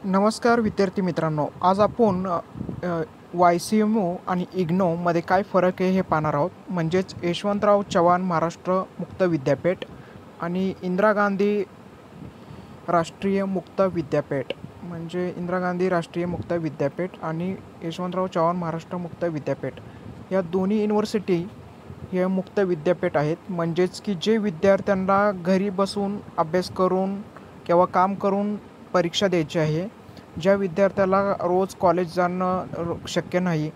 नमस्कार विद्यार्थी मित्रांनो, आज आपण YCMO आणि इग्नोमध्ये काय फरक आहे हे पाहणार आहोत. म्हणजेच यशवंतराव चव्हाण महाराष्ट्र मुक्त विद्यापीठ आणि इंदिरा गांधी राष्ट्रीय मुक्त विद्यापीठ, म्हणजे इंदिरा गांधी राष्ट्रीय मुक्त विद्यापीठ आणि यशवंतराव चव्हाण महाराष्ट्र मुक्त विद्यापीठ या दोन्ही युनिव्हर्सिटी हे मुक्त विद्यापीठ आहेत. म्हणजेच की जे विद्यार्थ्यांना घरी बसून अभ्यास करून किंवा काम करून परीक्षा द्यायची आहे, ज्या विद्यार्थ्याला रोज कॉलेज जाणं शक्य नाही,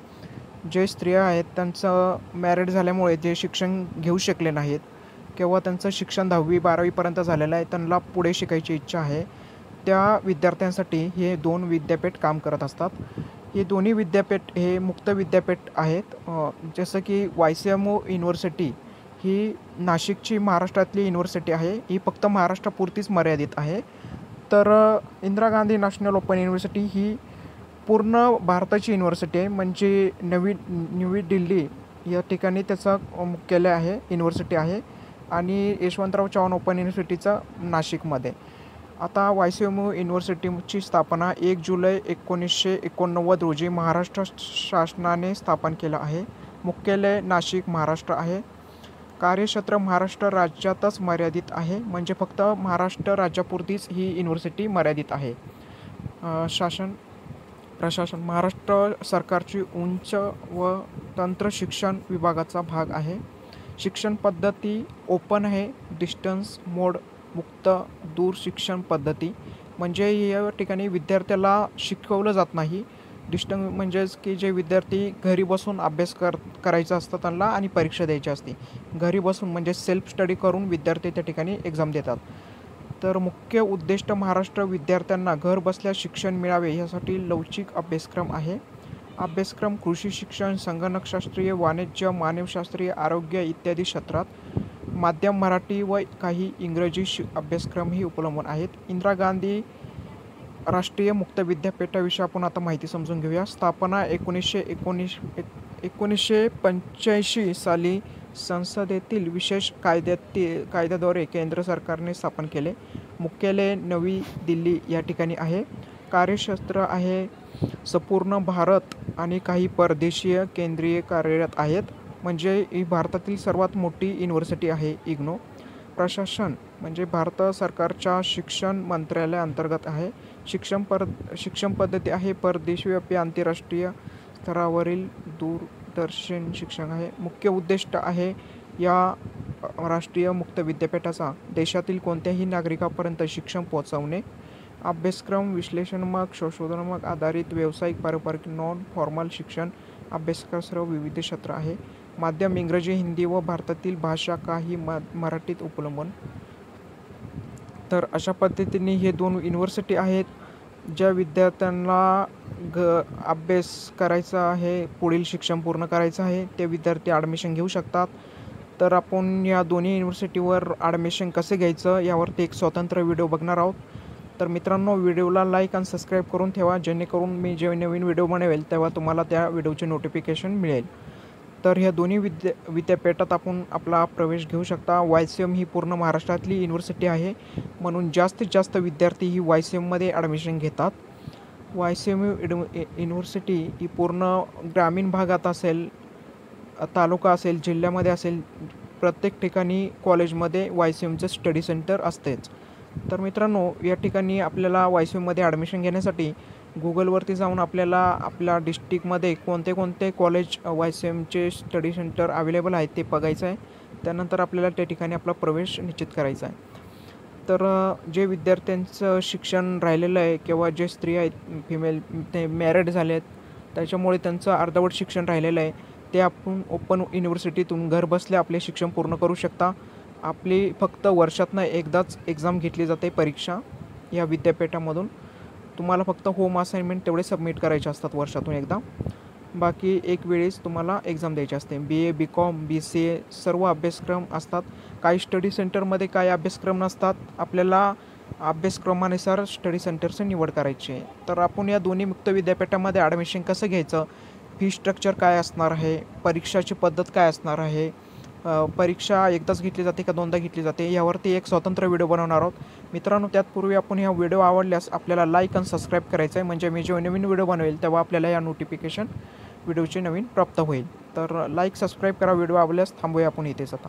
जे स्त्रिया आहेत त्यांचं मॅरिड झाल्यामुळे जे शिक्षण घेऊ शकले नाहीत किंवा त्यांचं शिक्षण 10वी-12वीपर्यंत झालेलं आहे, त्यांना पुढे शिकायची इच्छा आहे, त्या विद्यार्थ्यांसाठी हे दोन विद्यापीठ काम करत असतात. हे दोन्ही विद्यापीठ हे मुक्त विद्यापीठ आहेत. जसं की YCMO युनिव्हर्सिटी ही नाशिकची महाराष्ट्रातली युनिव्हर्सिटी आहे. ही फक्त महाराष्ट्रापुरतीच मर्यादित आहे. तर Indira Gandhi National Open University ही पूर्ण भारताची युनिव्हर्सिटी आहे. म्हणजे नवी दिल्ली या ठिकाणी त्याचं मुख्यालय आहे, युनिव्हर्सिटी आहे. आणि यशवंतराव चव्हाण ओपन युनिव्हर्सिटीचं नाशिकमध्ये. आता YCMO युनिव्हर्सिटीची स्थापना 1 जुलै 1989 रोजी महाराष्ट्र शासनाने स्थापन केलं आहे. मुख्यालय नाशिक महाराष्ट्र आहे. कार्यक्षेत्र महाराष्ट्र राज्यातच मर्यादित आहे, म्हणजे फक्त महाराष्ट्र राज्यापुरतीच ही युनिव्हर्सिटी मर्यादित आहे. प्रशासन महाराष्ट्र सरकारची उच्च व तंत्र शिक्षण विभागाचा भाग आहे. शिक्षण पद्धती ओपन आहे, डिस्टन्स मोड मुक्त दूर शिक्षण पद्धती. म्हणजे या ठिकाणी विद्यार्थ्याला शिकवलं जात नाही. डिस्टन्स म्हणजेच की जे विद्यार्थी घरी बसून अभ्यास करायचा असतं त्यांना आणि परीक्षा द्यायची असते. घरी बसून म्हणजे सेल्फ स्टडी करून विद्यार्थी त्या ठिकाणी एक्झाम देतात. तर मुख्य उद्दिष्ट महाराष्ट्र विद्यार्थ्यांना घर बसल्या शिक्षण मिळावे यासाठी लवचिक अभ्यासक्रम आहे. अभ्यासक्रम कृषी शिक्षण, संगणकशास्त्रीय, वाणिज्य, मानवशास्त्रीय, आरोग्य इत्यादी क्षेत्रात माध्यम मराठी व काही इंग्रजी अभ्यासक्रमही उपलब्ध आहेत. इंदिरा गांधी राष्ट्रीय मुक्त विद्यापीठाविषयी आपण आता माहिती समजून घेऊया. स्थापना 1985 साली संसदेतील विशेष कायद्याद्वारे केंद्र सरकारने स्थापन केले. मुख्यालय नवी दिल्ली या ठिकाणी आहे. कार्यक्षेत्र आहे संपूर्ण भारत आणि काही परदेशीय केंद्रीय कार्यरत आहेत. म्हणजे ही भारतातील सर्वात मोठी युनिव्हर्सिटी आहे इग्नो. प्रशासन म्हणजे भारत सरकारच्या शिक्षण मंत्रालयाअंतर्गत आहे. शिक्षण पद्धती आहे परदेशव्यापी आंतरराष्ट्रीय स्तरावरील दूरदर्शन शिक्षण आहे. मुख्य उद्दिष्ट आहे या राष्ट्रीय मुक्त विद्यापीठाचा देशातील कोणत्याही नागरिकापर्यंत शिक्षण पोहोचवणे. अभ्यासक्रम विश्लेषणात्मक, संशोधनात्मक आधारित, व्यावसायिक, पारंपरिक, नॉन फॉर्मल शिक्षण अभ्यासक्रम विविध क्षेत्र आहे. माध्यम इंग्रजी, हिंदी व भारतातील भाषा काही मराठीत उपलब्ध. तर अशा पद्धतीने हे दोन युनिव्हर्सिटी आहेत. ज्या विद्यार्थ्यांना अभ्यास करायचा आहे, पुढील शिक्षण पूर्ण करायचं आहे, ते विद्यार्थी ॲडमिशन घेऊ शकतात. तर आपण या दोन्ही युनिव्हर्सिटीवर ॲडमिशन कसे घ्यायचं यावरती एक स्वतंत्र व्हिडिओ बघणार आहोत. तर मित्रांनो, व्हिडिओला लाईक आणि सबस्क्राईब करून ठेवा, जेणेकरून मी जे नवीन व्हिडिओ बनवेल तेव्हा तुम्हाला त्या व्हिडिओचे नोटिफिकेशन मिळेल. तर ह्या दोन्ही विद्यापीठात आपण आपला प्रवेश घेऊ शकता. YCM ही पूर्ण महाराष्ट्रातली युनिव्हर्सिटी आहे, म्हणून जास्तीत जास्त विद्यार्थी ही YCMमध्ये ॲडमिशन घेतात. YCM युनिव्हर्सिटी ही पूर्ण ग्रामीण भागात असेल, तालुका असेल, जिल्ह्यामध्ये असेल, प्रत्येक ठिकाणी कॉलेजमध्ये YCMचं स्टडी सेंटर असतेच. तर मित्रांनो, या ठिकाणी आपल्याला YCMमध्ये ॲडमिशन घेण्यासाठी गुगलवरती जाऊन आपल्याला आपल्या डिस्ट्रिक्टमध्ये कोणते कॉलेज YCMचे स्टडी सेंटर अवेलेबल आहेत ते बघायचं आहे. त्यानंतर आपल्याला त्या ठिकाणी आपला प्रवेश निश्चित करायचा आहे. तर जे विद्यार्थ्यांचं शिक्षण राहिलेलं आहे किंवा जे स्त्री आहेत, फिमेल, ते मॅरिड झाले आहेत, त्याच्यामुळे त्यांचं अर्धवट शिक्षण राहिलेलं आहे, ते आपण ओपन युनिव्हर्सिटीतून घर बसल्या आपले शिक्षण पूर्ण करू शकता. आपली फक्त वर्षातनं एकदाच एक्झाम घेतली जाते, परीक्षा या विद्यापीठामधून. तुम्हाला फक्त होम असाइनमेंट तेवढे सबमिट करायचे असतात वर्षातून एकदा. बाकी एक वेळेस तुम्हाला एक्झाम द्यायची असते. BA, BCom, BCA सर्व अभ्यासक्रम असतात. काही स्टडी सेंटरमध्ये काही अभ्यासक्रम नसतात. आपल्याला अभ्यासक्रमानुसार स्टडी सेंटरची निवड करायची आहे. तर आपण या दोन्ही मुक्त विद्यापीठामध्ये ॲडमिशन कसं घ्यायचं, फी स्ट्रक्चर काय असणार आहे, परीक्षाची पद्धत काय असणार आहे, परीक्षा एकदाच घेतली जाते का दोनदा घेतली जाते यावरती एक स्वतंत्र व्हिडिओ बनवणार आहोत मित्रांनो. त्यातपूर्वी आपण ह्या व्हिडिओ आवडल्यास आपल्याला लाईक आणि सबस्क्राईब करायचं आहे, म्हणजे मी जेव्हा नवीन व्हिडिओ बनवेल तेव्हा आपल्याला या नोटिफिकेशन व्हिडिओचे नवीन प्राप्त होईल. तर लाईक सबस्क्राईब करा. व्हिडिओ आवडल्यास थांबूया आपण इथेच आता.